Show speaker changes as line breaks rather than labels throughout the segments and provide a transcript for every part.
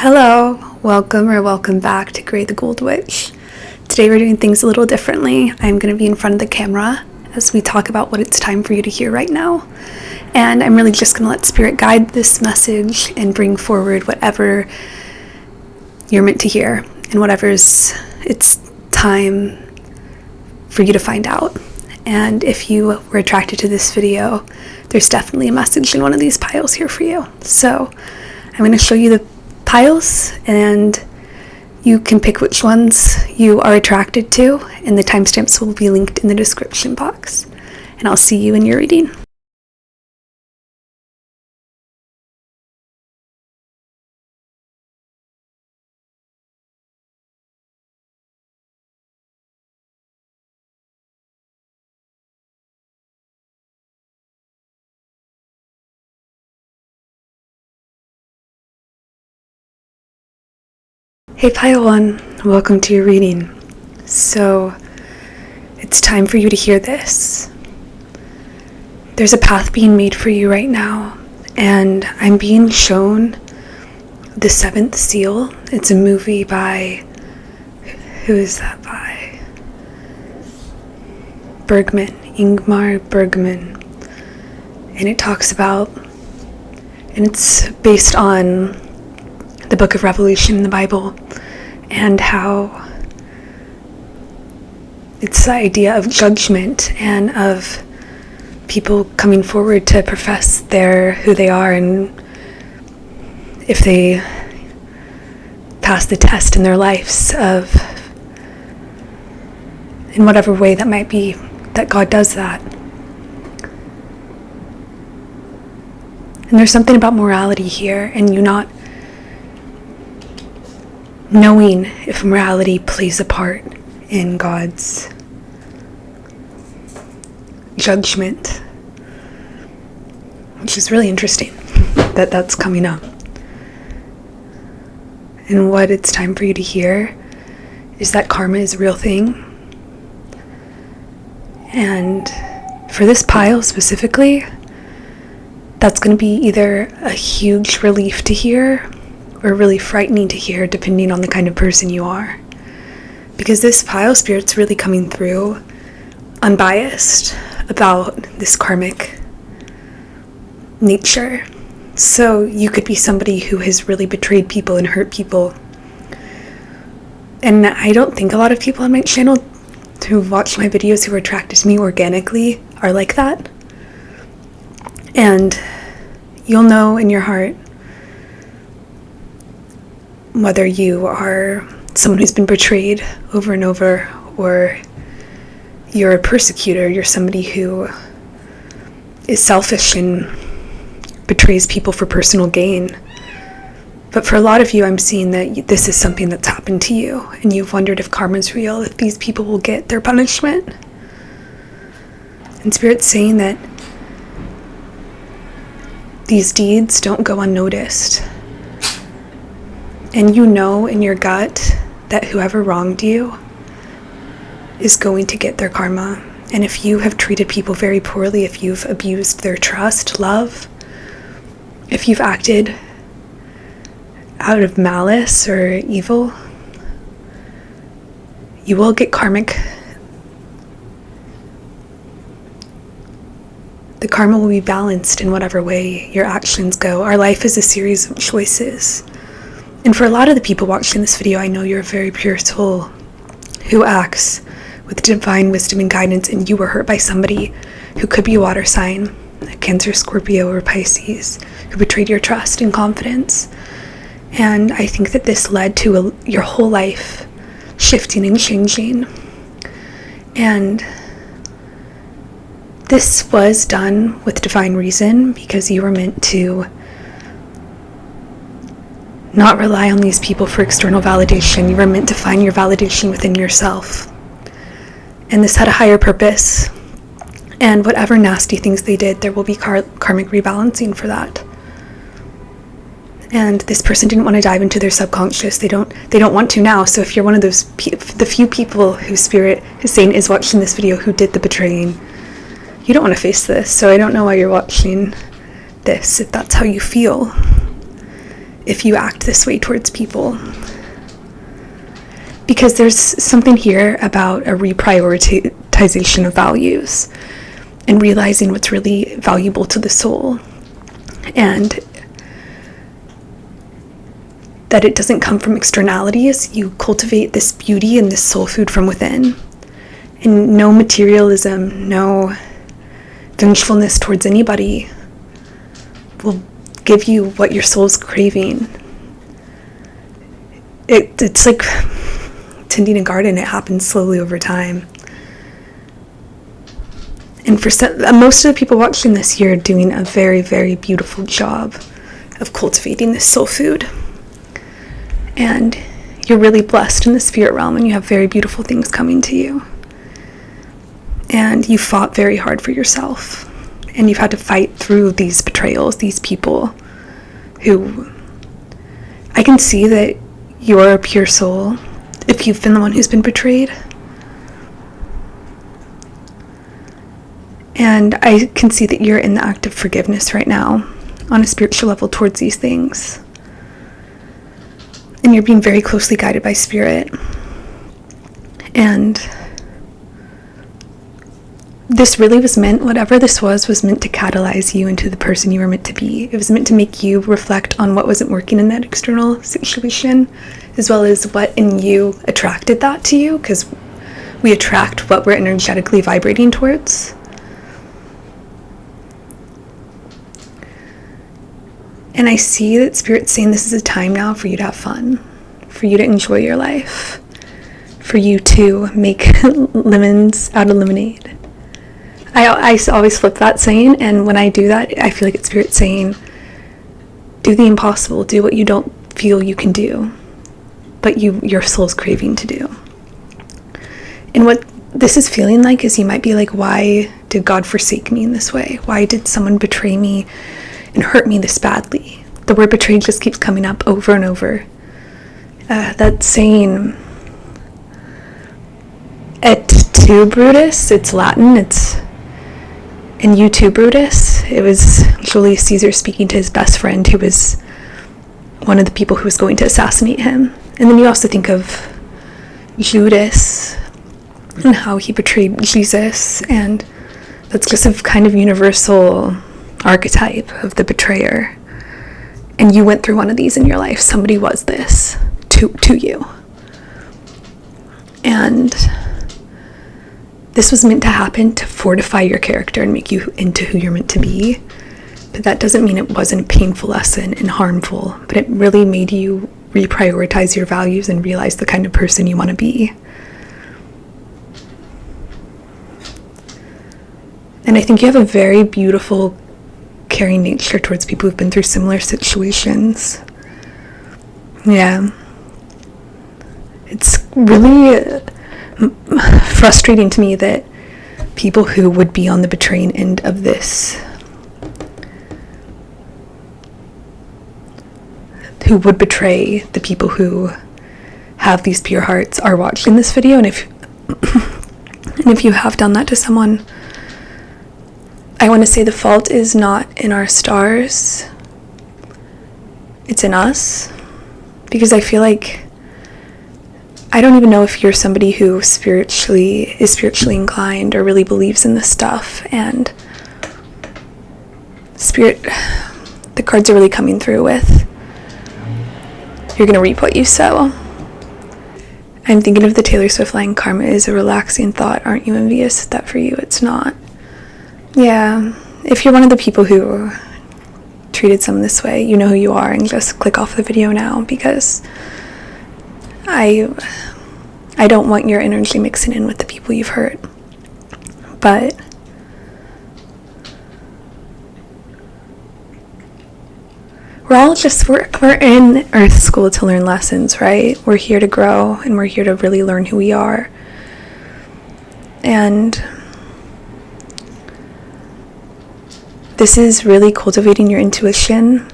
Hello, welcome back to Grey the Gold Witch. Today we're doing things a little differently. I'm going to be in front of the camera as we talk about what it's time for you to hear right now. And I'm really just going to let Spirit guide this message and bring forward whatever you're meant to hear and whatever's it's time for you to find out. And if you were attracted to this video, there's definitely a message in one of these piles here for you. So I'm going to show you the piles and you can pick which ones you are attracted to, and the timestamps will be linked in the description box. And I'll see you in your reading. Hey Pile 1, welcome to your reading. So, it's time for you to hear this. There's a path being made for you right now, and I'm being shown The Seventh Seal. It's a movie by, who is that by? Bergman, Ingmar Bergman. And it talks about, and it's based on the book of Revelation in the Bible, and how it's the idea of judgment and of people coming forward to profess who they are, and if they pass the test in their lives of, in whatever way that might be, that God does that. And there's something about morality here, and you not knowing if morality plays a part in God's judgment, which is really interesting that that's coming up. And what it's time for you to hear is that karma is a real thing. And for this pile specifically, that's going to be either a huge relief to hear or really frightening to hear, depending on the kind of person you are. Because this pile spirit's really coming through unbiased about this karmic nature. So you could be somebody who has really betrayed people and hurt people. And I don't think a lot of people on my channel who watch my videos who are attracted to me organically are like that. And you'll know in your heart whether you are someone who's been betrayed over and over, or you're a persecutor, you're somebody who is selfish and betrays people for personal gain. But for a lot of you, I'm seeing that this is something that's happened to you, and you've wondered if karma's real, if these people will get their punishment. And Spirit's saying that these deeds don't go unnoticed. And you know in your gut that whoever wronged you is going to get their karma. And if you have treated people very poorly, if you've abused their trust, love, if you've acted out of malice or evil, you will get karmic. The karma will be balanced in whatever way your actions go. Our life is a series of choices. And for a lot of the people watching this video, I know you're a very pure soul who acts with divine wisdom and guidance, and you were hurt by somebody who could be a water sign, a Cancer, Scorpio, or Pisces, who betrayed your trust and confidence. And I think that this led to your whole life shifting and changing. And this was done with divine reason, because you were meant to not rely on these people for external validation. You were meant to find your validation within yourself. And this had a higher purpose. And whatever nasty things they did, there will be karmic rebalancing for that. And this person didn't want to dive into their subconscious. They don't want to now. So if you're one of those the few people whose Spirit is saying is watching this video who did the betraying, you don't want to face this. So I don't know why you're watching this if that's how you feel. if you act this way towards people. Because there's something here about a reprioritization of values and realizing what's really valuable to the soul, and that it doesn't come from externalities. You cultivate this beauty and this soul food from within, and no materialism, no vengefulness towards anybody will give you what your soul's craving. It's like tending a garden. It happens slowly over time. And for most of the people watching this here are doing a very, very beautiful job of cultivating this soul food. And you're really blessed in the spirit realm, and you have very beautiful things coming to you. And you fought very hard for yourself. And you've had to fight through these betrayals, these people who, I can see that you're a pure soul if you've been the one who's been betrayed. And I can see that you're in the act of forgiveness right now on a spiritual level towards these things. And you're being very closely guided by spirit. And this really was meant, whatever this was meant to catalyze you into the person you were meant to be. It was meant to make you reflect on what wasn't working in that external situation, as well as what in you attracted that to you, because we attract what we're energetically vibrating towards. And I see that Spirit's saying this is a time now for you to have fun, for you to enjoy your life, for you to make lemons out of lemonade. I always flip that saying, and when I do that, I feel like it's Spirit saying, do the impossible, do what you don't feel you can do, but your soul's craving to do. And what this is feeling like is you might be like, why did God forsake me in this way? Why did someone betray me and hurt me this badly? The word betrayed just keeps coming up over and over. That saying, et tu Brutus, it's Latin, and you too Brutus. It was Julius Caesar speaking to his best friend, who was one of the people who was going to assassinate him. And then you also think of Judas and how he betrayed Jesus, and that's just a kind of universal archetype of the betrayer. And you went through one of these in your life. Somebody was this to you. And this was meant to happen to fortify your character and make you into who you're meant to be. But that doesn't mean it wasn't a painful lesson and harmful, but it really made you reprioritize your values and realize the kind of person you want to be. And I think you have a very beautiful, caring nature towards people who've been through similar situations. Yeah. It's really frustrating to me that people who would be on the betraying end of this, who would betray the people who have these pure hearts, are watching this video. And if you have done that to someone, I want to say the fault is not in our stars, it's in us. Because I feel like, I don't even know if you're somebody who is spiritually inclined or really believes in this stuff, and Spirit, the cards are really coming through with, you're going to reap what you sow. I'm thinking of the Taylor Swift line, karma is a relaxing thought, aren't you envious that for you it's not? Yeah, if you're one of the people who treated someone this way, you know who you are, and just click off the video now, because I don't want your energy mixing in with the people you've hurt. But we're in Earth School to learn lessons, right? We're here to grow, and we're here to really learn who we are. And this is really cultivating your intuition,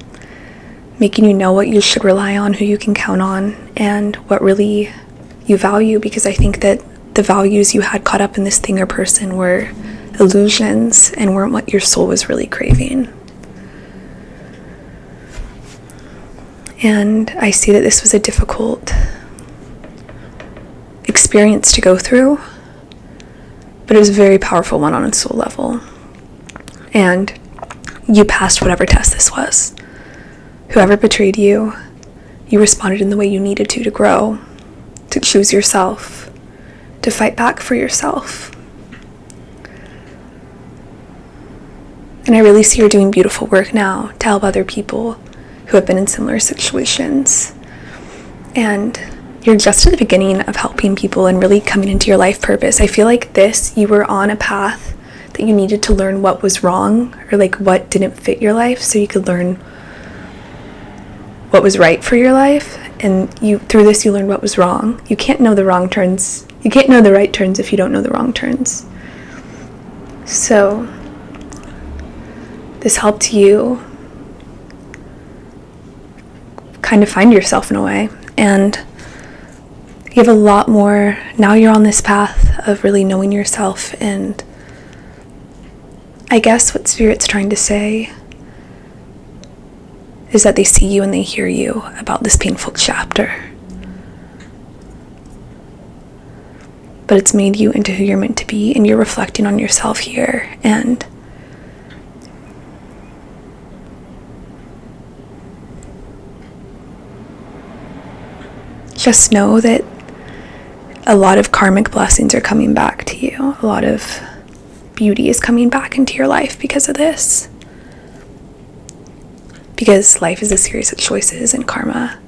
making you know what you should rely on, who you can count on, and what really you value, because I think that the values you had caught up in this thing or person were illusions and weren't what your soul was really craving. And I see that this was a difficult experience to go through, but it was a very powerful one on a soul level. And you passed whatever test this was. Whoever betrayed you, you responded in the way you needed to grow, to choose yourself, to fight back for yourself. And I really see you're doing beautiful work now to help other people who have been in similar situations. And you're just at the beginning of helping people and really coming into your life purpose. I feel like you were on a path that you needed to learn what was wrong, or like what didn't fit your life, so you could learn what was right for your life. And through this you learned what was wrong. You can't know the wrong turns. You can't know the right turns if you don't know the wrong turns. So this helped you kind of find yourself in a way. And you have a lot more, now you're on this path of really knowing yourself. And I guess what Spirit's trying to say is that they see you and they hear you about this painful chapter. But it's made you into who you're meant to be, and you're reflecting on yourself here. And just know that a lot of karmic blessings are coming back to you. A lot of beauty is coming back into your life because of this. Because life is a series of choices, and karma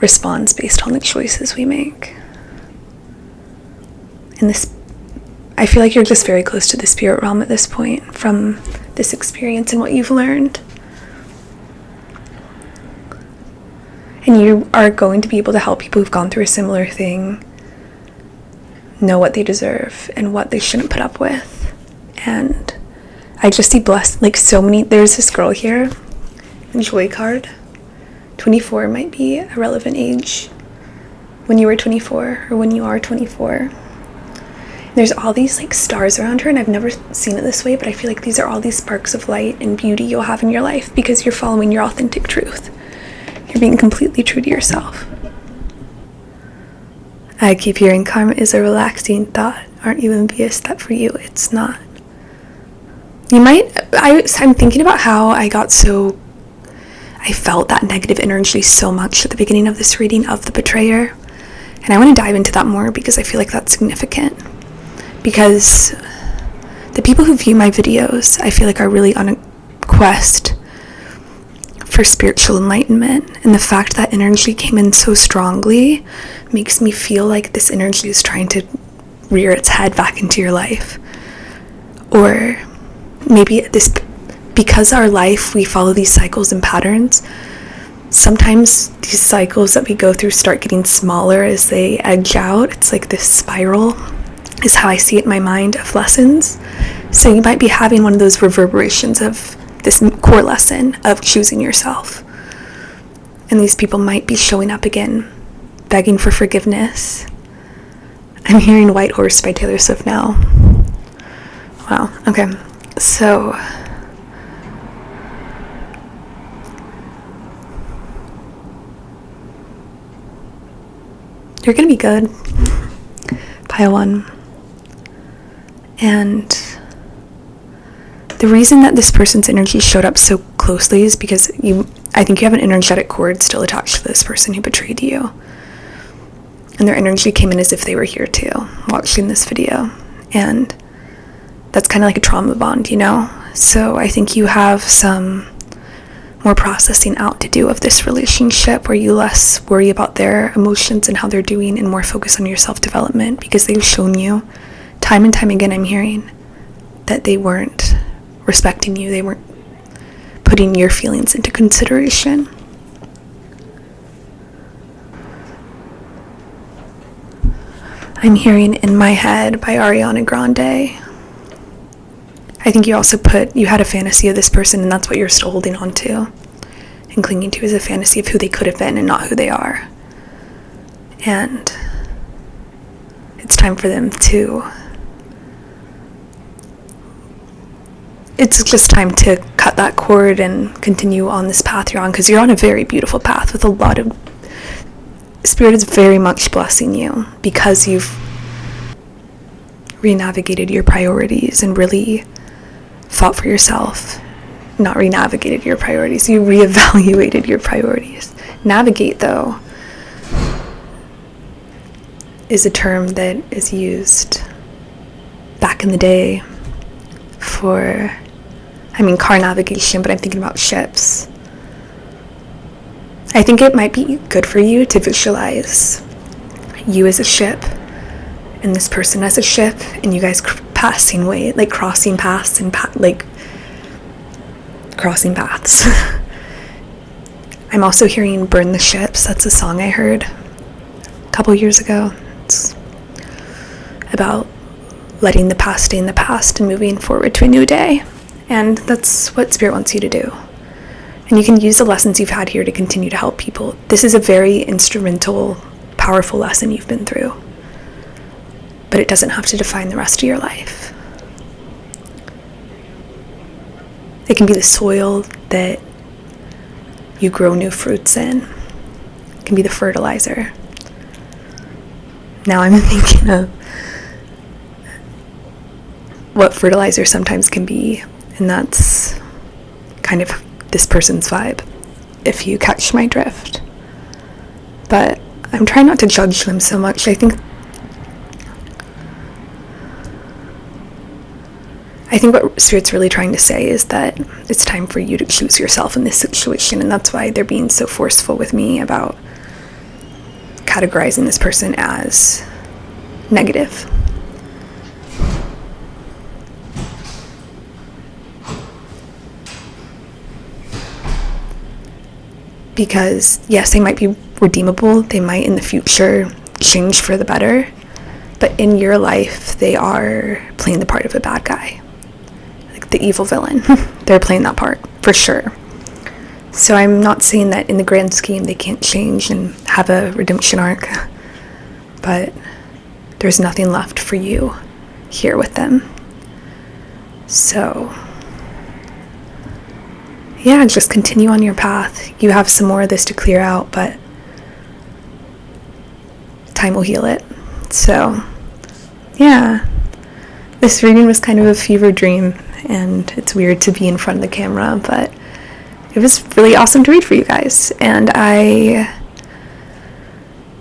responds based on the choices we make. And I feel like you're just very close to the spirit realm at this point from this experience and what you've learned. And you are going to be able to help people who've gone through a similar thing know what they deserve and what they shouldn't put up with. And I just see blessed, like so many. There's this girl here, Joy card. 24 might be a relevant age when you were 24 or when you are 24. There's all these like stars around her, and I've never seen it this way, but I feel like these are all these sparks of light and beauty you'll have in your life because you're following your authentic truth. You're being completely true to yourself. I keep hearing karma is a relaxing thought. Aren't you envious that for you it's not? I'm thinking about how I felt that negative energy so much at the beginning of this reading of the betrayer. And I want to dive into that more because I feel like that's significant. Because the people who view my videos, I feel like are really on a quest for spiritual enlightenment. And the fact that energy came in so strongly makes me feel like this energy is trying to rear its head back into your life. Or maybe because our life, we follow these cycles and patterns, sometimes these cycles that we go through start getting smaller as they edge out. It's like this spiral is how I see it in my mind of lessons. So you might be having one of those reverberations of this core lesson of choosing yourself. And these people might be showing up again, begging for forgiveness. I'm hearing White Horse by Taylor Swift now. Wow, okay. So you're gonna be good. Pile 1. And the reason that this person's energy showed up so closely is because I think you have an energetic cord still attached to this person who betrayed you. And their energy came in as if they were here too, watching this video. And that's kind of like a trauma bond, you know? So I think you have some more processing out to do of this relationship where you less worry about their emotions and how they're doing and more focus on your self-development, because they've shown you time and time again, I'm hearing, that they weren't respecting you. They weren't putting your feelings into consideration. I'm hearing In My Head by Ariana Grande. I think you had a fantasy of this person, and that's what you're still holding on to and clinging to, is a fantasy of who they could have been and not who they are. And it's time for them to, it's just time to cut cut that cord and continue on this path you're on, because you're on a very beautiful path with a lot of Spirit is very much blessing you because you've re-navigated your priorities and really fought for yourself. Not re-navigated your priorities, you re-evaluated your priorities. Navigate, though, is a term that is used back in the day for, car navigation, but I'm thinking about ships. I think it might be good for you to visualize you as a ship and this person as a ship, and you guys passing way, like crossing paths and crossing paths. I'm also hearing Burn the Ships. That's a song I heard a couple years ago. It's about letting the past stay in the past and moving forward to a new day. And that's what Spirit wants you to do. And you can use the lessons you've had here to continue to help people. This is a very instrumental, powerful lesson you've been through. But it doesn't have to define the rest of your life. It can be the soil that you grow new fruits in. It can be the fertilizer. Now I'm thinking of what fertilizer sometimes can be, and that's kind of this person's vibe, if you catch my drift. But I'm trying not to judge them so much. I think what Spirit's really trying to say is that it's time for you to choose yourself in this situation, and that's why they're being so forceful with me about categorizing this person as negative. Because, yes, they might be redeemable, they might in the future change for the better, but in your life, they are playing the part of a bad guy. Like the evil villain. They're playing that part, for sure. So I'm not saying that in the grand scheme they can't change and have a redemption arc, but there's nothing left for you here with them. So yeah, just continue on your path. You have some more of this to clear out, but time will heal it. So yeah, this reading was kind of a fever dream, and it's weird to be in front of the camera, but it was really awesome to read for you guys. And I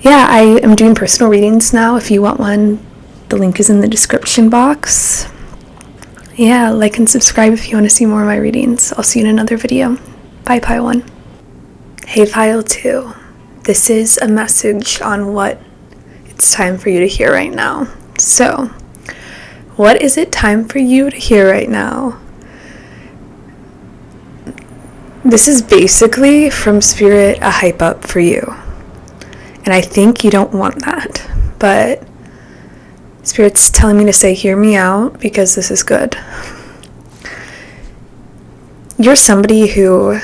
am doing personal readings now. If you want one, the link is in the description box. Yeah, like and subscribe if you want to see more of my readings. I'll see you in another video. Bye, Pile 1. Hey, Pile 2. This is a message on what it's time for you to hear right now. So, what is it time for you to hear right now? This is basically from Spirit a hype up for you. And I think you don't want that. But Spirit's telling me to say, hear me out, because this is good. You're somebody who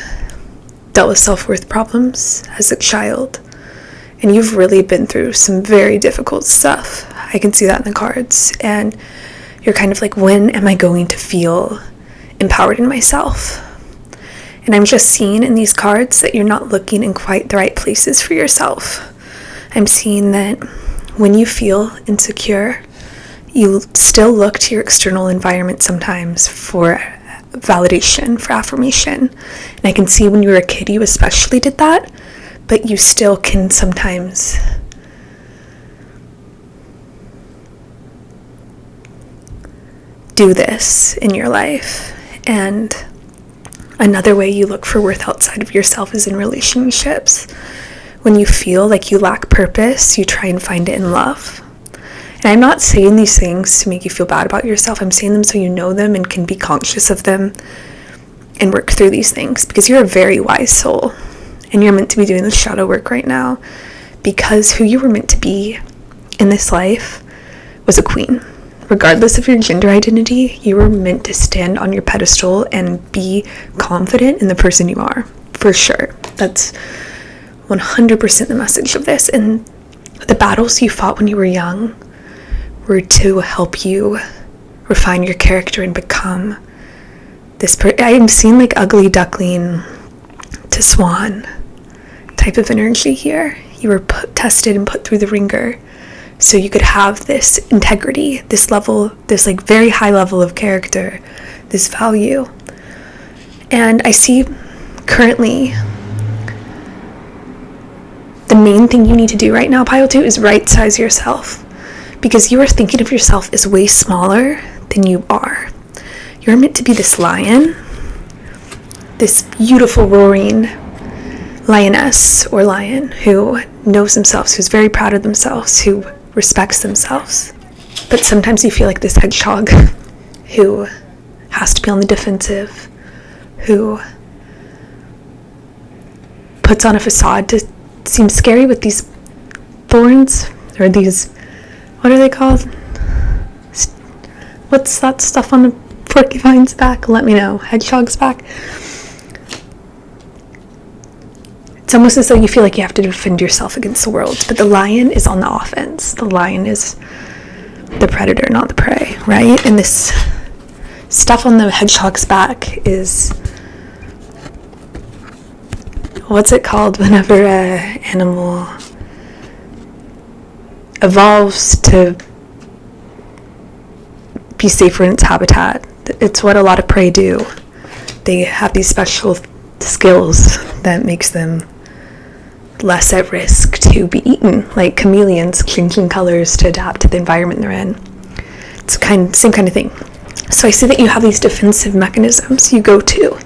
dealt with self-worth problems as a child, and you've really been through some very difficult stuff. I can see that in the cards. And you're kind of like, when am I going to feel empowered in myself? And I'm just seeing in these cards that you're not looking in quite the right places for yourself. I'm seeing that when you feel insecure, you still look to your external environment sometimes for validation, for affirmation. And I can see when you were a kid, you especially did that, but you still can sometimes do this in your life. And another way you look for worth outside of yourself is in relationships. When you feel like you lack purpose, you try and find it in love. And I'm not saying these things to make you feel bad about yourself. I'm saying them so you know them and can be conscious of them and work through these things, because you're a very wise soul and you're meant to be doing the shadow work right now, because who you were meant to be in this life was a queen. Regardless of your gender identity, you were meant to stand on your pedestal and be confident in the person you are, for sure. That's 100% the message of this. And the battles you fought when you were young were to help you refine your character and become I am seeing like ugly duckling to swan type of energy here. You were tested and put through the ringer so you could have this integrity, this level, this like very high level of character, this value. And I see currently the main thing you need to do right now, Pile 2, is right size yourself, because you are thinking of yourself as way smaller than you are. You're meant to be this lion, this beautiful roaring lioness or lion who knows themselves, who's very proud of themselves, who respects themselves. But sometimes you feel like this hedgehog who has to be on the defensive, who puts on a facade to seem scary with these thorns, or these, what are they called? What's that stuff on a porcupine's back? Let me know. Hedgehog's back. It's almost as though you feel like you have to defend yourself against the world, but the lion is on the offense. The lion is the predator, not the prey, right? And this stuff on the hedgehog's back is, what's it called whenever an animal evolves to be safer in its habitat? It's what a lot of prey do. They have these special skills that makes them less at risk to be eaten, like chameleons changing colors to adapt to the environment they're in. It's same kind of thing. So I see that you have these defensive mechanisms you go to,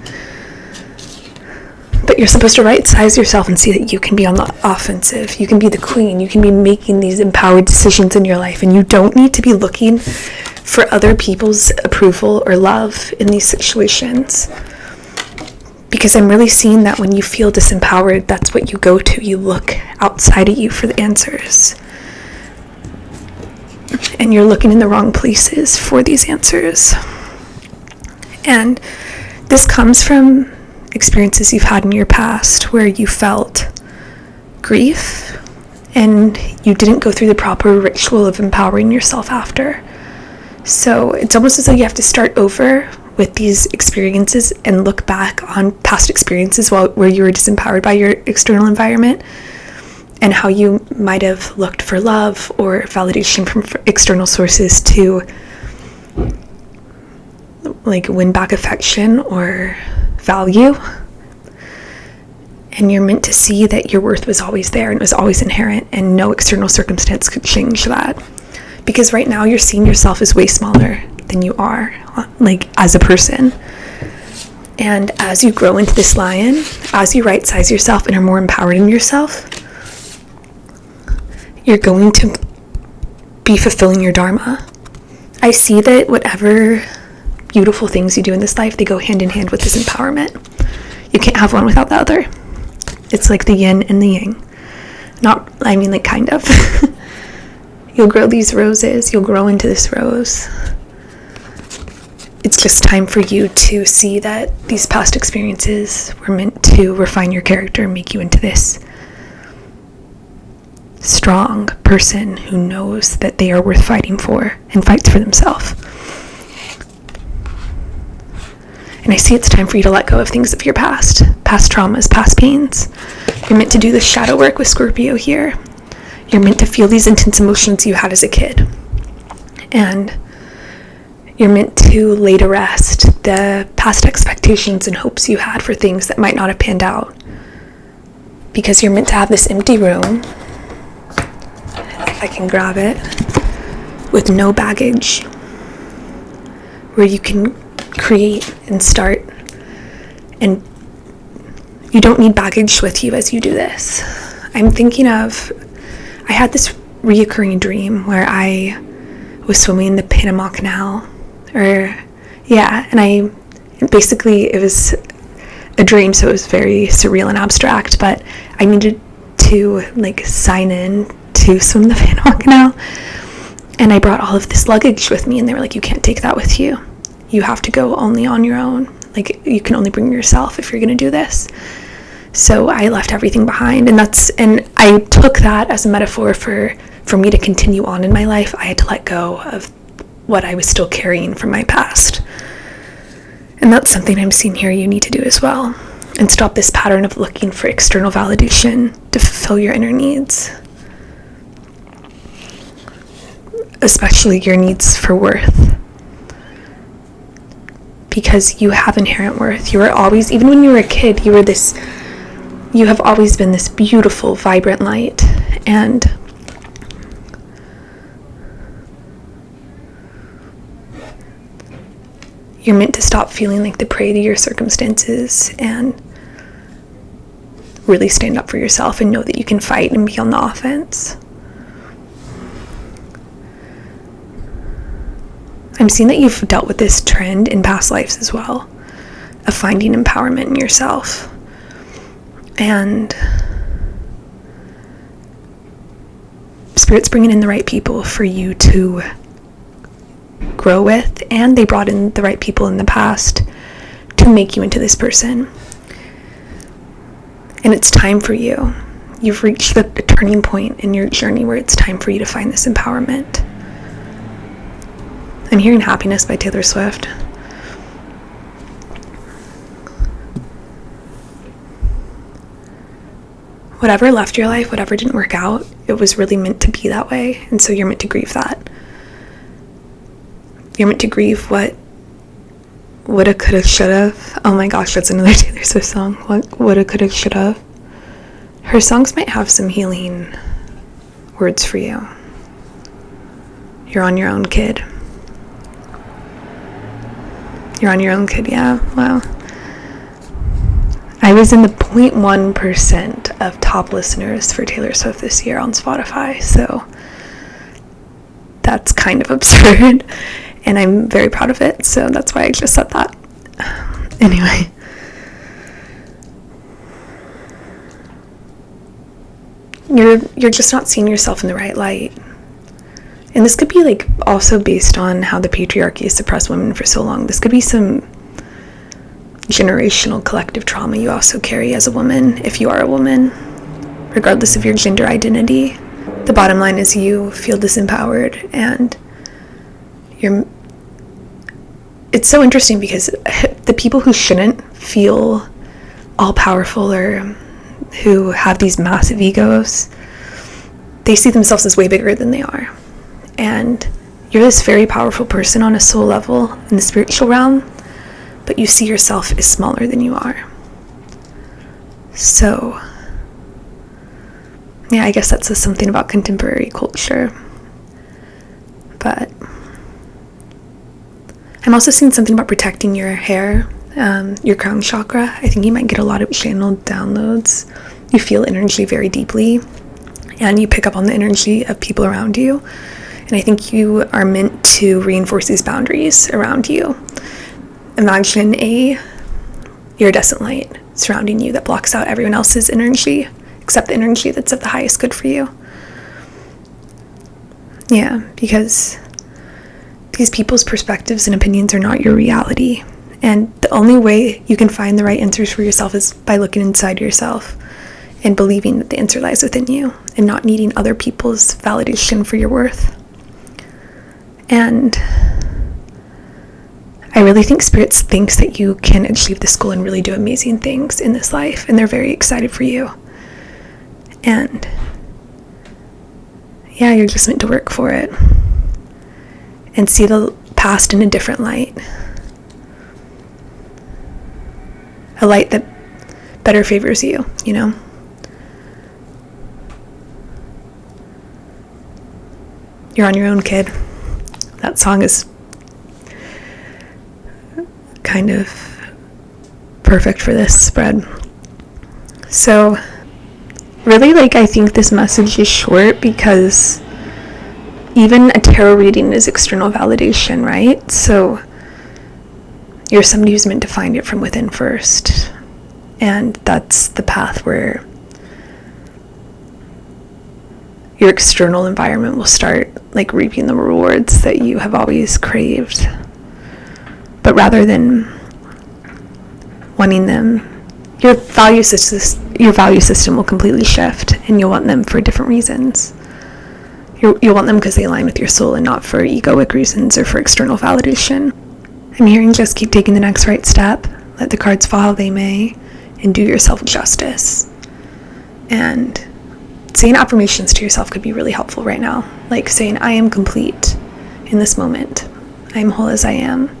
but you're supposed to right size yourself and see that you can be on the offensive. You can be the queen. You can be making these empowered decisions in your life, and you don't need to be looking for other people's approval or love in these situations. Because I'm really seeing that when you feel disempowered, that's what you go to. You look outside of you for the answers. And you're looking in the wrong places for these answers. And this comes from experiences you've had in your past where you felt grief and you didn't go through the proper ritual of empowering yourself after. So it's almost as though you have to start over with these experiences and look back on past experiences where you were disempowered by your external environment and how you might have looked for love or validation from external sources to like win back affection or value. And you're meant to see that your worth was always there and it was always inherent, and no external circumstance could change that. Because right now you're seeing yourself as way smaller than you are, like as a person. And as you grow into this lion, as you right size yourself and are more empowered in yourself, you're going to be fulfilling your dharma. I see that whatever beautiful things you do in this life, they go hand in hand with this empowerment. You can't have one without the other. It's like the yin and the yang. Kind of. You'll grow these roses, you'll grow into this rose. It's just time for you to see that these past experiences were meant to refine your character and make you into this strong person who knows that they are worth fighting for and fights for themselves. And I see it's time for you to let go of things of your past traumas, past pains. You're meant to do the shadow work with Scorpio here. You're meant to feel these intense emotions you had as a kid. And you're meant to lay to rest the past expectations and hopes you had for things that might not have panned out. Because you're meant to have this empty room, if I can grab it, with no baggage, where you can create and start. And you don't need baggage with you as you do this. I'm thinking of, I had this reoccurring dream where I was swimming in the Panama Canal, and basically it was a dream, so it was very surreal and abstract, but I needed to sign in to swim the Panama Canal, and I brought all of this luggage with me, and they were like, you can't take that with you. You have to go only on your own. You can only bring yourself if you're going to do this. So I left everything behind, and I took that as a metaphor for me to continue on in my life. I had to let go of what I was still carrying from my past. And that's something I'm seeing here you need to do as well. And stop this pattern of looking for external validation to fulfill your inner needs. Especially your needs for worth. Because you have inherent worth. You are always, even when you were a kid, you have always been this beautiful, vibrant light. And you're meant to stop feeling like the prey to your circumstances and really stand up for yourself and know that you can fight and be on the offense. I'm seeing that you've dealt with this trend in past lives as well, of finding empowerment in yourself. And Spirit's bringing in the right people for you to grow with, and they brought in the right people in the past to make you into this person. And it's time for you. You've reached the turning point in your journey where it's time for you to find this empowerment. I'm hearing Happiness by Taylor Swift. Whatever left your life, whatever didn't work out, it was really meant to be that way. And so you're meant to grieve that. You're meant to grieve what woulda, coulda, shoulda. Oh my gosh, that's another Taylor Swift song. What woulda, coulda, shoulda. Her songs might have some healing words for you. You're on your own, kid. You're on your own, kid, yeah. Wow. I was in the 0.1% of top listeners for Taylor Swift this year on Spotify, so that's kind of absurd, and I'm very proud of it, so that's why I just said that. Anyway. You're just not seeing yourself in the right light. And this could be like also based on how the patriarchy has suppressed women for so long. This could be some generational collective trauma you also carry as a woman, if you are a woman, regardless of your gender identity. The bottom line is you feel disempowered, and it's so interesting because the people who shouldn't feel all powerful or who have these massive egos, they see themselves as way bigger than they are. And you're this very powerful person on a soul level in the spiritual realm, but you see yourself as smaller than you are. So, yeah, I guess that says something about contemporary culture. But I'm also seeing something about protecting your hair, your crown chakra. I think you might get a lot of channeled downloads. You feel energy very deeply, and you pick up on the energy of people around you. And I think you are meant to reinforce these boundaries around you. Imagine a iridescent light surrounding you that blocks out everyone else's energy, except the energy that's of the highest good for you. Yeah, because these people's perspectives and opinions are not your reality. And the only way you can find the right answers for yourself is by looking inside yourself and believing that the answer lies within you and not needing other people's validation for your worth. And I really think Spirit thinks that you can achieve this goal and really do amazing things in this life, and they're very excited for you. And yeah, you're just meant to work for it and see the past in a different light. A light that better favors you, you know? You're on your own, kid. That song is kind of perfect for this spread. So, really, I think this message is short because even a tarot reading is external validation, right? So, you're somebody who's meant to find it from within first. And that's the path where your external environment will start reaping the rewards that you have always craved. But rather than wanting them, your value system will completely shift, and you'll want them for different reasons. You'll want them because they align with your soul and not for egoic reasons or for external validation. I'm hearing just keep taking the next right step, let the cards fall how they may, and do yourself justice. And saying affirmations to yourself could be really helpful right now. Like saying, I am complete in this moment. I am whole as I am.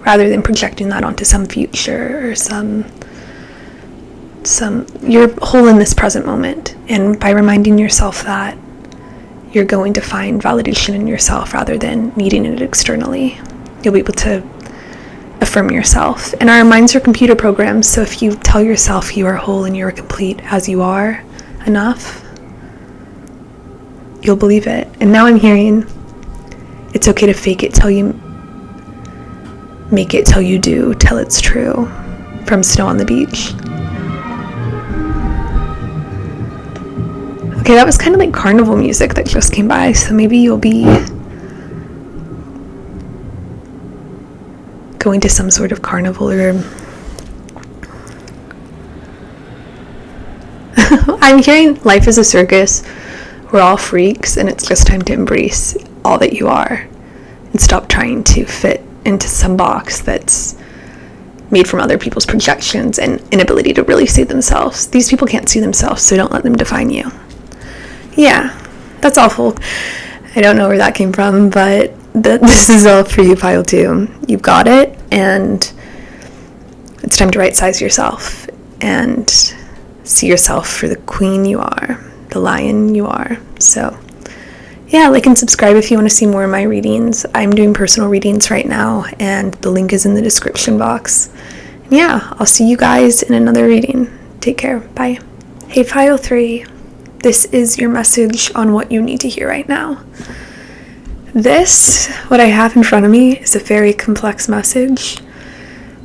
Rather than projecting that onto some future or you're whole in this present moment. And by reminding yourself that, you're going to find validation in yourself rather than needing it externally. You'll be able to affirm yourself. And our minds are computer programs, so if you tell yourself you are whole and you're complete as you are enough, you'll believe it. And now I'm hearing, it's okay to fake it till you make it till you do, till it's true, from Snow on the Beach. Okay, that was kind of like carnival music that just came by, so maybe you'll be going to some sort of carnival or I'm hearing life is a circus. We're all freaks, and it's just time to embrace all that you are and stop trying to fit into some box that's made from other people's projections and inability to really see themselves. These people can't see themselves, so don't let them define you. Yeah, that's awful. I don't know where that came from, but this is all for you, Pile 2. You've got it, and it's time to right-size yourself and see yourself for the queen you are, the lion you are. So yeah, like and subscribe if you want to see more of my readings. I'm doing personal readings right now, and the link is in the description box. Yeah, I'll see you guys in another reading. Take care. Bye. Hey, Pile 3. This is your message on what you need to hear right now. What I have in front of me, is a very complex message.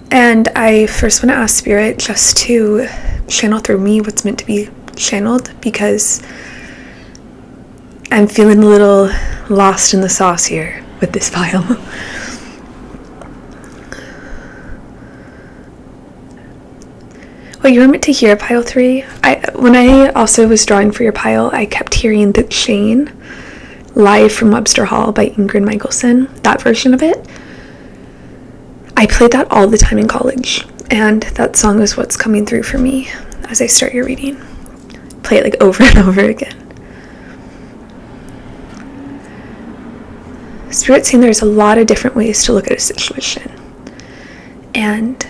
And I first want to ask Spirit just to channel through me what's meant to be channeled, because I'm feeling a little lost in the sauce here with this pile. What you were meant to hear, Pile 3, when I also was drawing for your pile, I kept hearing The Chain, live from Webster Hall by Ingrid Michaelson, that version of it. I played that all the time in college, and that song is what's coming through for me as I start your reading. Play it like over and over again. Spirit's saying there's a lot of different ways to look at a situation. And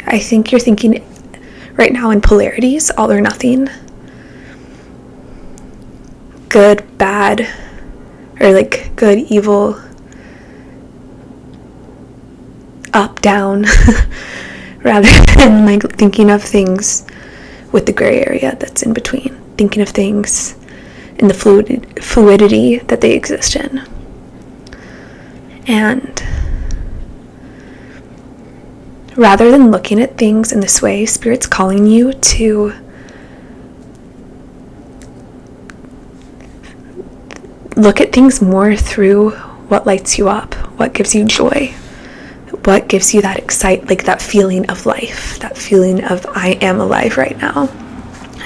I think you're thinking right now in polarities, all or nothing. Good, bad, or like good, evil, up, down, rather than like thinking of things with the gray area that's in between. Thinking of things in the fluidity that they exist in. And rather than looking at things in this way, Spirit's calling you to look at things more through what lights you up, what gives you joy, what gives you that that feeling of life, that feeling of I am alive right now.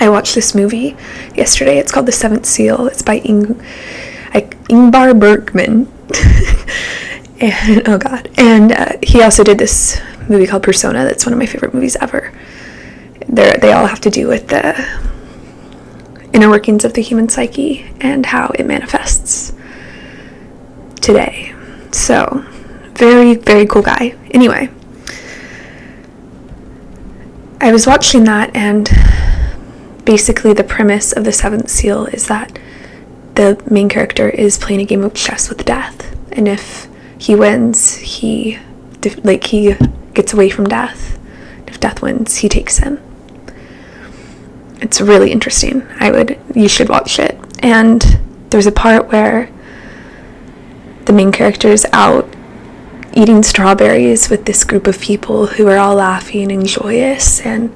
I watched this movie yesterday. It's called The Seventh Seal. It's by Ingmar Bergman. And oh god. And he also did this movie called Persona. That's one of my favorite movies ever. They all have to do with the inner workings of the human psyche and how it manifests today. So, very, very cool guy. Anyway, I was watching that, and basically the premise of The Seventh Seal is that the main character is playing a game of chess with death, and if he wins, he gets away from death. If death wins, he takes him. It's really interesting. You should watch it. And there's a part where the main character is out eating strawberries with this group of people who are all laughing and joyous, and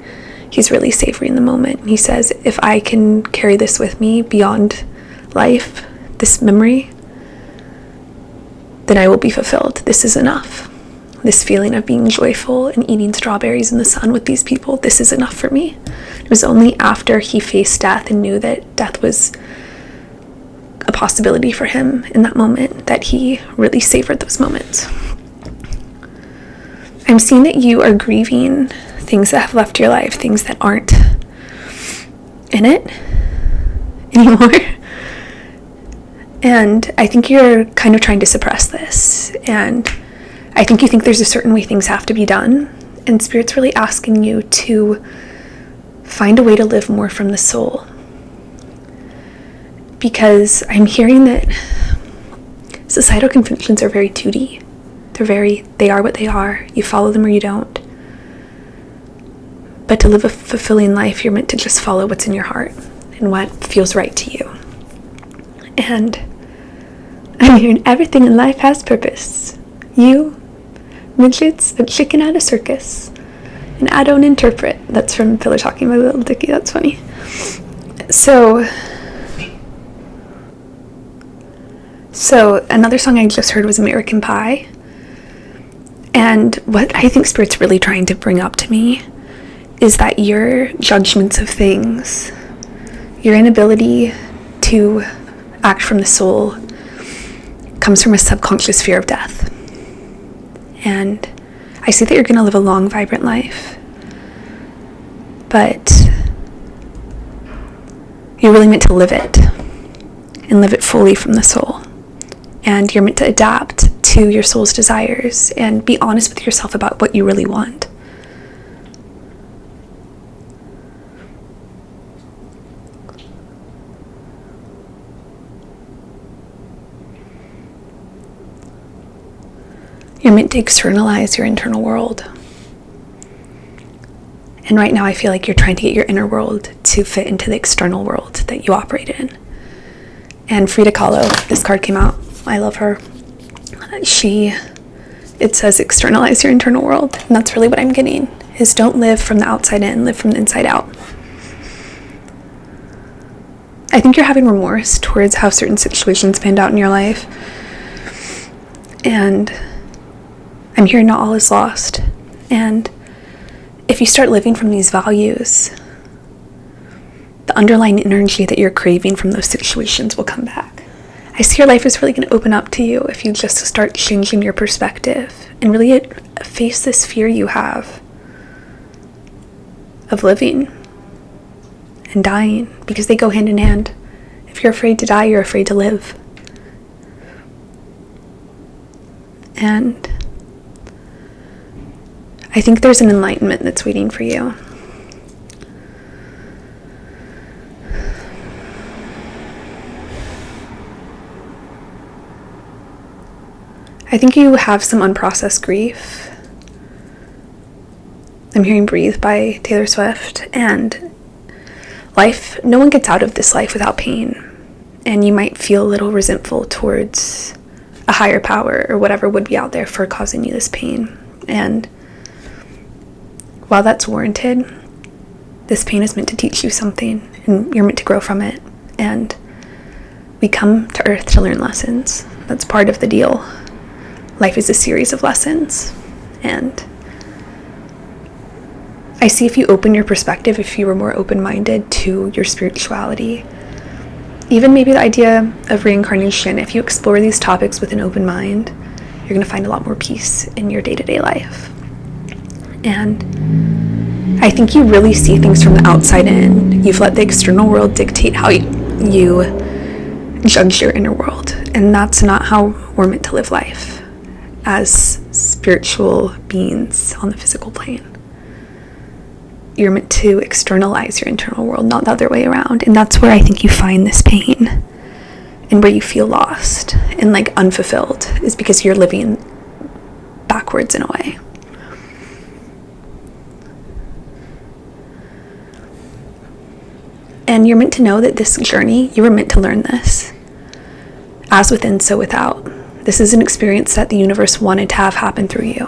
he's really savoring the moment. And he says, if I can carry this with me beyond life, this memory, then I will be fulfilled. This is enough. This feeling of being joyful and eating strawberries in the sun with these people, this is enough for me. It was only after he faced death and knew that death was a possibility for him in that moment that he really savored those moments. I'm seeing that you are grieving things that have left your life, things that aren't in it anymore. And I think you're kind of trying to suppress this. And I think you think there's a certain way things have to be done. And Spirit's really asking you to find a way to live more from the soul. Because I'm hearing that societal conventions are very 2D. They are what they are. You follow them or you don't. But to live a fulfilling life, you're meant to just follow what's in your heart and what feels right to you. And I'm hearing everything in life has purpose. You, midgets, a chicken at a circus. And I don't interpret. That's from Filler Talking by Little Dicky. That's funny. So another song I just heard was American Pie. And what I think Spirit's really trying to bring up to me is that your judgments of things, your inability to act from the soul, comes from a subconscious fear of death. And I see that you're going to live a long, vibrant life, but you're really meant to live it and live it fully from the soul. And you're meant to adapt to your soul's desires and be honest with yourself about what you really want. You're meant to externalize your internal world. And right now I feel like you're trying to get your inner world to fit into the external world that you operate in. And Frida Kahlo, this card came out. I love her. It says externalize your internal world. And that's really what I'm getting, is don't live from the outside in, live from the inside out. I think you're having remorse towards how certain situations panned out in your life. And I'm hearing not all is lost. And if you start living from these values, the underlying energy that you're craving from those situations will come back. I see your life is really going to open up to you if you just start changing your perspective and really face this fear you have of living and dying, because they go hand in hand. If you're afraid to die, you're afraid to live. And I think there's an enlightenment that's waiting for you. I think you have some unprocessed grief. I'm hearing Breathe by Taylor Swift. And life, no one gets out of this life without pain. And you might feel a little resentful towards a higher power or whatever would be out there for causing you this pain. And while that's warranted, this pain is meant to teach you something, and you're meant to grow from it. And we come to Earth to learn lessons. That's part of the deal. Life is a series of lessons. And I see if you open your perspective, if you were more open-minded to your spirituality, even maybe the idea of reincarnation, if you explore these topics with an open mind, you're going to find a lot more peace in your day-to-day life. And I think you really see things from the outside in. You've let the external world dictate how you judge your inner world. And that's not how we're meant to live life as spiritual beings on the physical plane. You're meant to externalize your internal world, not the other way around. And that's where I think you find this pain and where you feel lost and like unfulfilled, is because you're living backwards in a way. And you're meant to know that this journey, you were meant to learn this. As within, so without. This is an experience that the universe wanted to have happen through you.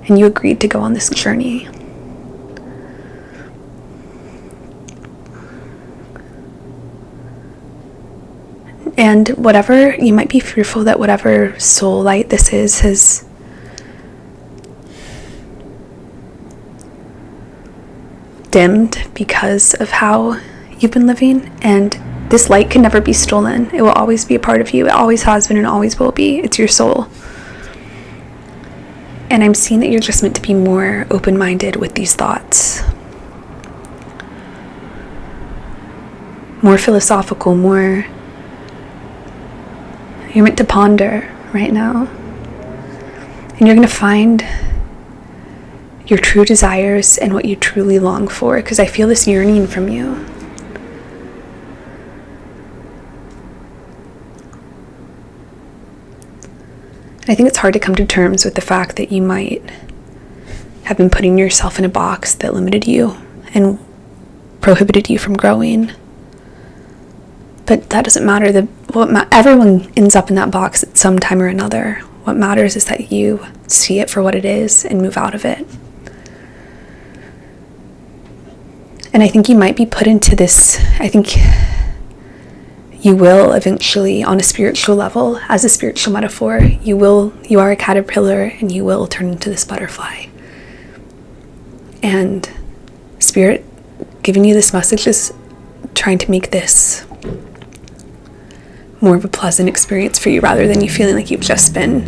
And you agreed to go on this journey. And whatever, you might be fearful that whatever soul light this is has dimmed because of how you've been living, and this light can never be stolen. It will always be a part of you. It always has been and always will be. It's your soul. And I'm seeing that you're just meant to be more open-minded with these thoughts. More philosophical, you're meant to ponder right now. And you're going to find your true desires and what you truly long for, because I feel this yearning from you. I think it's hard to come to terms with the fact that you might have been putting yourself in a box that limited you and prohibited you from growing. But that doesn't matter. Everyone ends up in that box at some time or another. What matters is that you see it for what it is and move out of it. And I think you might be put into this, I think you will eventually, on a spiritual level, as a spiritual metaphor, you are a caterpillar and you will turn into this butterfly. And Spirit giving you this message is trying to make this more of a pleasant experience for you, rather than you feeling like you've just been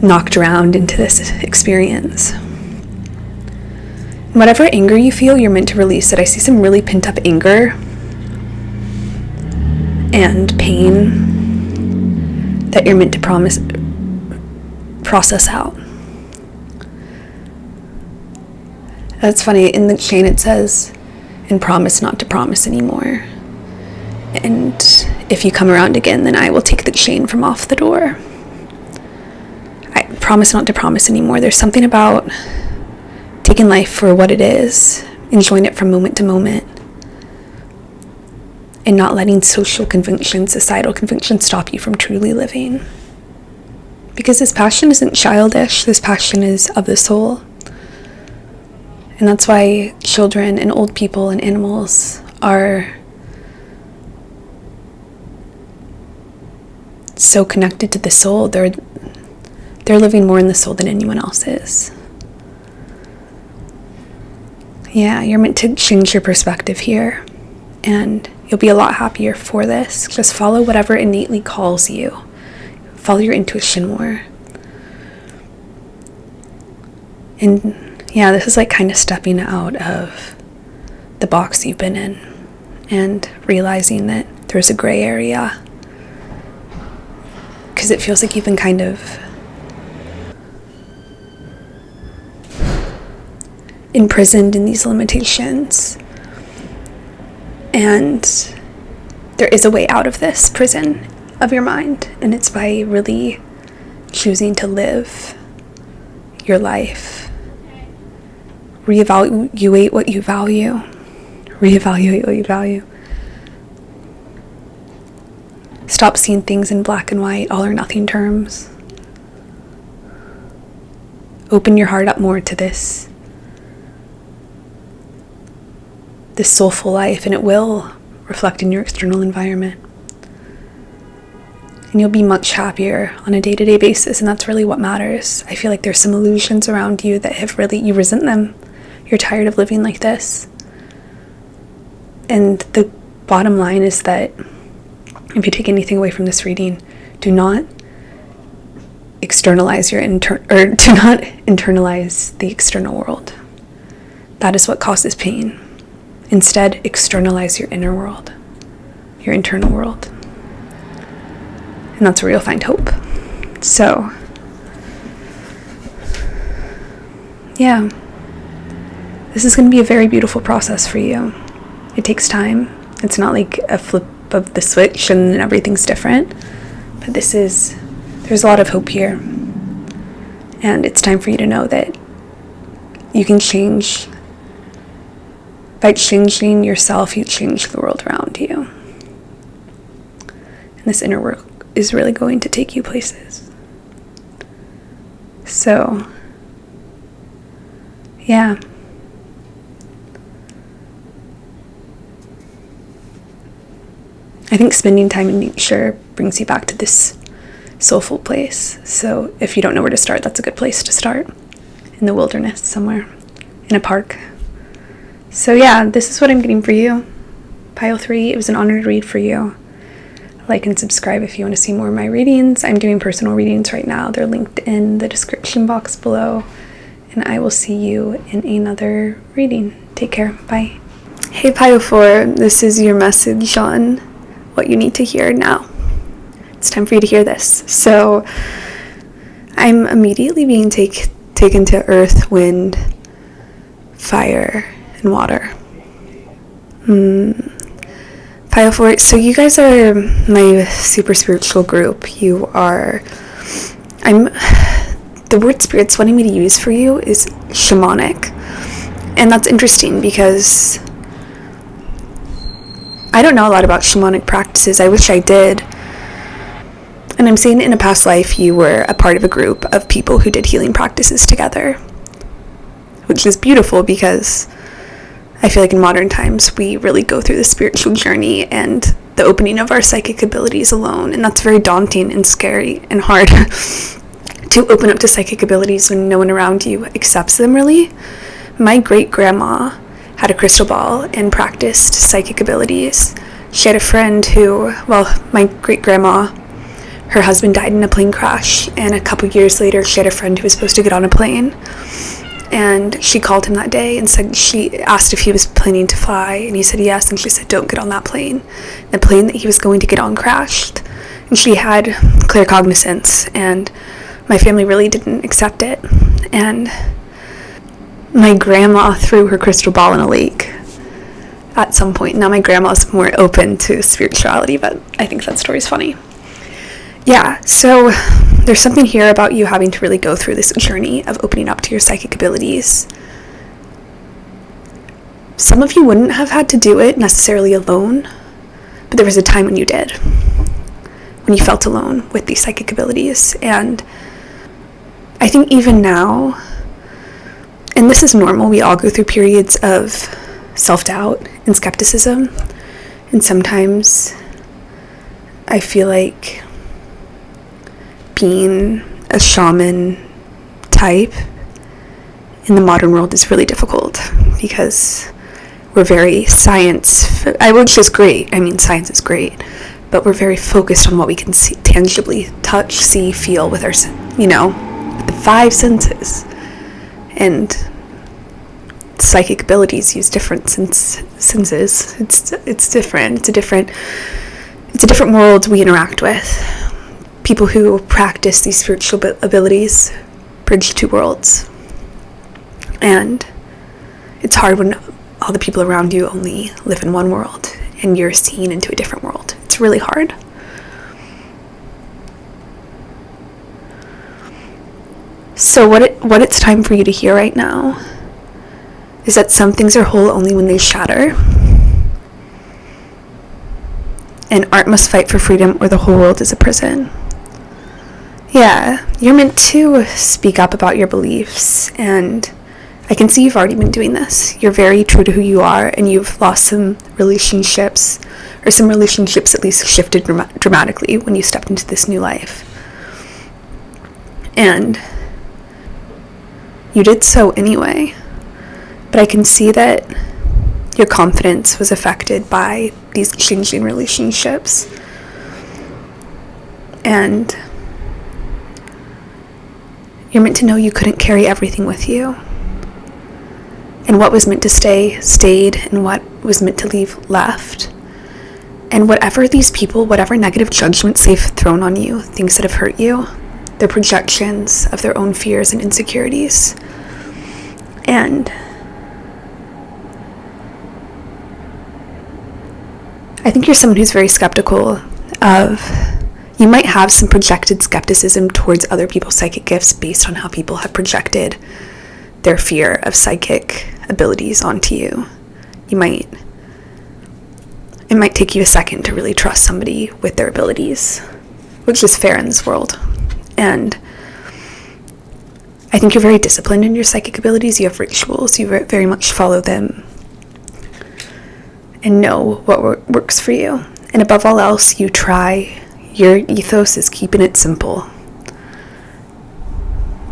knocked around into this experience. Whatever anger you feel, you're meant to release it. I see some really pent up anger and pain that you're meant to process out. That's funny. In the chain it says, and promise not to promise anymore. And if you come around again, then I will take the chain from off the door. I promise not to promise anymore. There's something about taking life for what it is, enjoying it from moment to moment, and not letting social conventions, societal conventions stop you from truly living. Because this passion isn't childish, this passion is of the soul. And that's why children and old people and animals are so connected to the soul. They're living more in the soul than anyone else is. Yeah, you're meant to change your perspective here, and you'll be a lot happier for this. Just follow whatever innately calls you. Follow your intuition more. And yeah, this is like kind of stepping out of the box you've been in and realizing that there's a gray area. Because it feels like you've been kind of imprisoned in these limitations. And there is a way out of this prison of your mind, and it's by really choosing to live your life. Reevaluate what you value. Reevaluate what you value. Stop seeing things in black and white, all or nothing terms. Open your heart up more to this soulful life, and it will reflect in your external environment. And you'll be much happier on a day-to-day basis, and that's really what matters. I feel like there's some illusions around you that you resent them. You're tired of living like this. And the bottom line is that if you take anything away from this reading, do not externalize do not internalize the external world. That is what causes pain. Instead, externalize your inner world, your internal world. And that's where you'll find hope. So, yeah, this is going to be a very beautiful process for you. It takes time. It's not like a flip of the switch and everything's different. But there's a lot of hope here. And it's time for you to know that you can change. By changing yourself, you change the world around you. And this inner work is really going to take you places. So, yeah. I think spending time in nature brings you back to this soulful place. So if you don't know where to start, that's a good place to start. In the wilderness somewhere, in a park. So yeah, this is what I'm getting for you. Pile 3, it was an honor to read for you. like and subscribe if you want to see more of my readings. I'm doing personal readings right now. They're linked in the description box below. And I will see you in another reading. Take care. Bye. Hey Pile 4, this is your message on what you need to hear now. It's time for you to hear this. So I'm immediately being taken to earth, wind, fire, and water. Pile 4, so you guys are my super spiritual group. The word spirit's wanting me to use for you is shamanic. And that's interesting because I don't know a lot about shamanic practices. I wish I did. And I'm saying in a past life you were a part of a group of people who did healing practices together, which is beautiful because I feel like in modern times we really go through the spiritual journey and the opening of our psychic abilities alone, and that's very daunting and scary and hard to open up to psychic abilities when no one around you accepts them, really. My great-grandma had a crystal ball and practiced psychic abilities. She had a friend who, my great-grandma, her husband died in a plane crash, and a couple years later she had a friend who was supposed to get on a plane, and she called him that day and she asked if he was planning to fly, and he said yes, and she said don't get on that plane. The plane that he was going to get on crashed, and she had clear cognizance, and my family really didn't accept it, and my grandma threw her crystal ball in a lake at some point. Now my grandma's more open to spirituality, but I think that story's funny. Yeah, so there's something here about you having to really go through this journey of opening up to your psychic abilities. Some of you wouldn't have had to do it necessarily alone, but there was a time when you did, when you felt alone with these psychic abilities. And I think even now, and this is normal, we all go through periods of self-doubt and skepticism, and sometimes I feel like being a shaman type in the modern world is really difficult because we're very science, which is great. I mean, science is great, but we're very focused on what we can see, tangibly touch, see, feel with our, with the 5 senses. And psychic abilities use different senses. It's different. It's a different world we interact with. People who practice these spiritual abilities bridge 2 worlds. And it's hard when all the people around you only live in one world and you're seen into a different world. It's really hard. So what it's time for you to hear right now is that some things are whole only when they shatter. And art must fight for freedom or the whole world is a prison. Yeah, you're meant to speak up about your beliefs, and I can see you've already been doing this. You're very true to who you are, and you've lost some relationships, or some relationships at least shifted dramatically when you stepped into this new life. And you did so anyway, but I can see that your confidence was affected by these changing relationships, and you're meant to know you couldn't carry everything with you. And what was meant to stay, stayed, and what was meant to leave, left. And whatever these people, whatever negative judgments they've thrown on you, things that have hurt you, they're projections of their own fears and insecurities. And I think you're someone who's very skeptical of, you might have some projected skepticism towards other people's psychic gifts based on how people have projected their fear of psychic abilities onto you. It might take you a second to really trust somebody with their abilities, which is fair in this world. And I think you're very disciplined in your psychic abilities. You have rituals, you very much follow them and know what works for you. And above all else, you try. Your ethos is keeping it simple,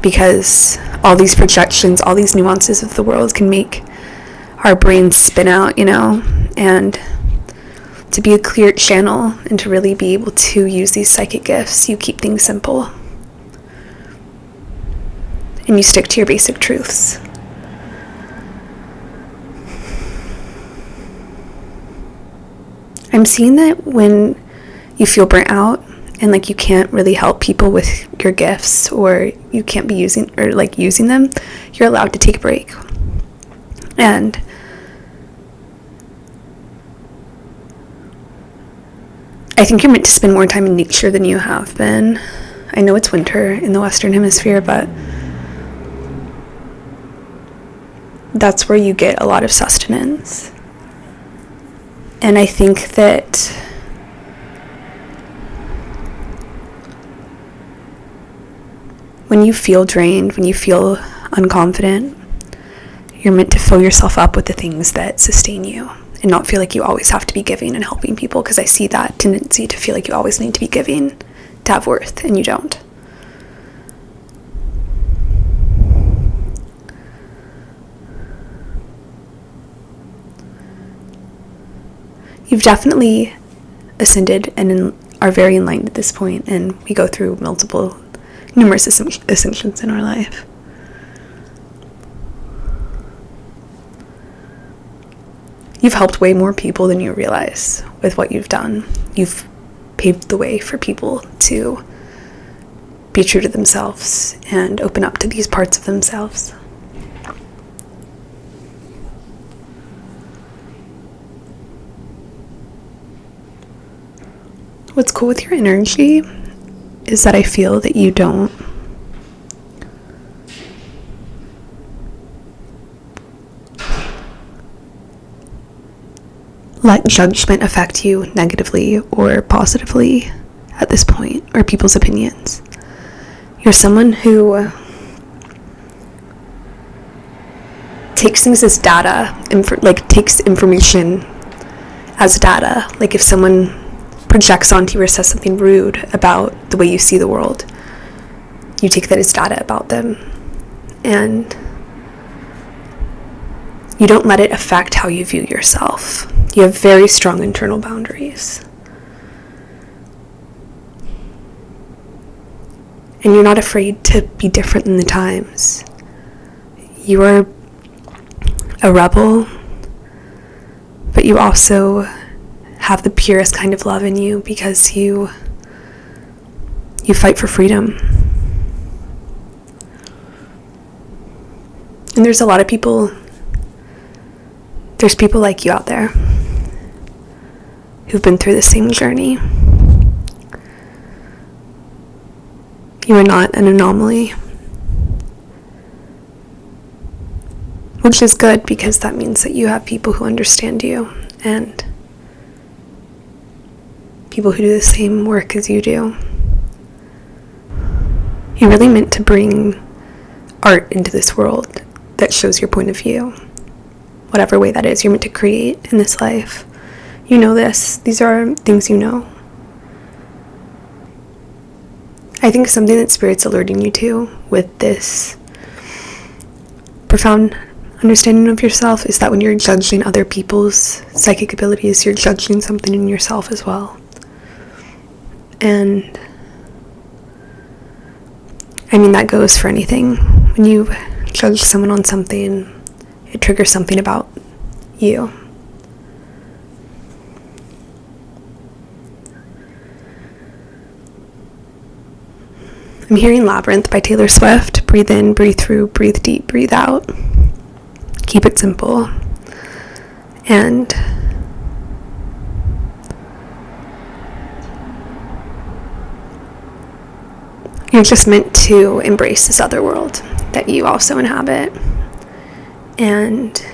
because all these projections, all these nuances of the world can make our brains spin out, and to be a clear channel and to really be able to use these psychic gifts, you keep things simple. And you stick to your basic truths. I'm seeing that when you feel burnt out and like you can't really help people with your gifts, or you can't be using them, you're allowed to take a break. And I think you're meant to spend more time in nature than you have been. I know it's winter in the Western Hemisphere, but that's where you get a lot of sustenance. And I think that when you feel drained, when you feel unconfident, you're meant to fill yourself up with the things that sustain you and not feel like you always have to be giving and helping people, because I see that tendency to feel like you always need to be giving to have worth, and you don't. You've definitely ascended and are very enlightened at this point, and we go through numerous ascensions in our life. You've helped way more people than you realize with what you've done. You've paved the way for people to be true to themselves and open up to these parts of themselves. What's cool with your energy is that I feel that you don't let judgment affect you negatively or positively at this point, or people's opinions. You're someone who takes things as data, takes information as data. Like if someone projects onto you or says something rude about the way you see the world, you take that as data about them, and you don't let it affect how you view yourself. You have very strong internal boundaries, and you're not afraid to be different in the times. You are a rebel, but you also have the purest kind of love in you, because you fight for freedom. And there's people like you out there who've been through the same journey. You are not an anomaly, which is good, because that means that you have people who understand you and people who do the same work as you do. You're really meant to bring art into this world that shows your point of view. Whatever way that is, you're meant to create in this life. You know this. These are things you know. I think something that Spirit's alerting you to with this profound understanding of yourself is that when you're judging other people's psychic abilities, you're judging something in yourself as well. And I mean, that goes for anything. When you judge someone on something, it triggers something about you. I'm hearing Labyrinth by Taylor Swift. Breathe in, breathe through, breathe deep, breathe out. Keep it simple. And you're just meant to embrace this other world that you also inhabit. And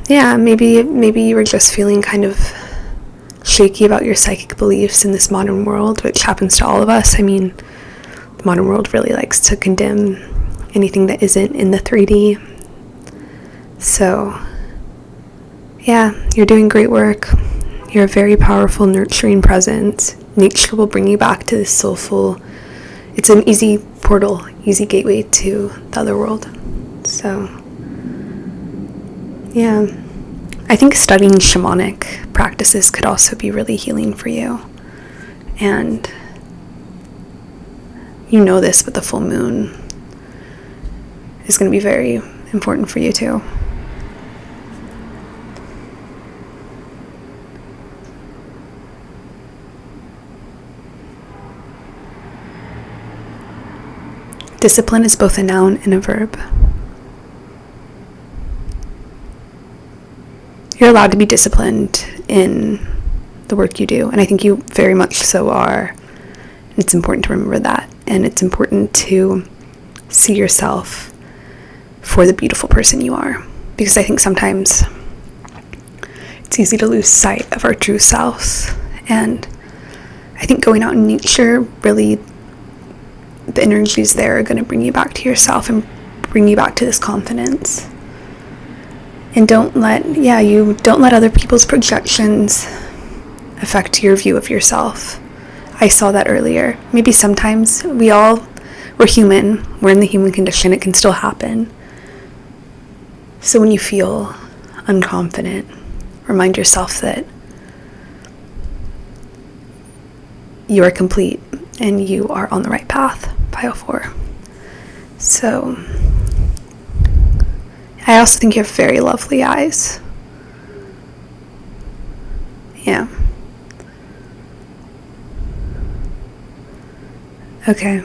yeah, maybe you were just feeling kind of shaky about your psychic beliefs in this modern world, which happens to all of us. I mean, the modern world really likes to condemn anything that isn't in the 3D. So yeah, you're doing great work. You're a very powerful, nurturing presence. Nature will bring you back to this soulful, it's an easy portal, easy gateway to the other world. So yeah, I think studying shamanic practices could also be really healing for you. And you know this, but the full moon is going to be very important for you too. Discipline is both a noun and a verb. You're allowed to be disciplined in the work you do, and I think you very much so are. It's important to remember that, and it's important to see yourself for the beautiful person you are, because I think sometimes it's easy to lose sight of our true selves. And I think going out in nature, really, the energies there are going to bring you back to yourself and bring you back to this confidence. And don't let other people's projections affect your view of yourself. I saw that earlier. Maybe sometimes we're human, we're in the human condition, it can still happen. So when you feel unconfident, remind yourself that you are complete and you are on the right path. Pile 4. So I also think you have very lovely eyes. Yeah. Okay.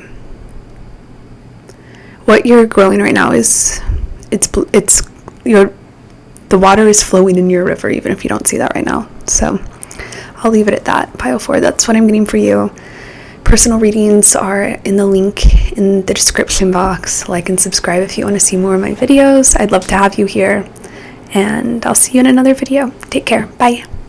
What you're growing right now is the water is flowing in your river, even if you don't see that right now. So I'll leave it at that. Pile 4. That's what I'm getting for you. Personal readings are in the link in the description box. Like and subscribe if you want to see more of my videos. I'd love to have you here. And I'll see you in another video. Take care. Bye.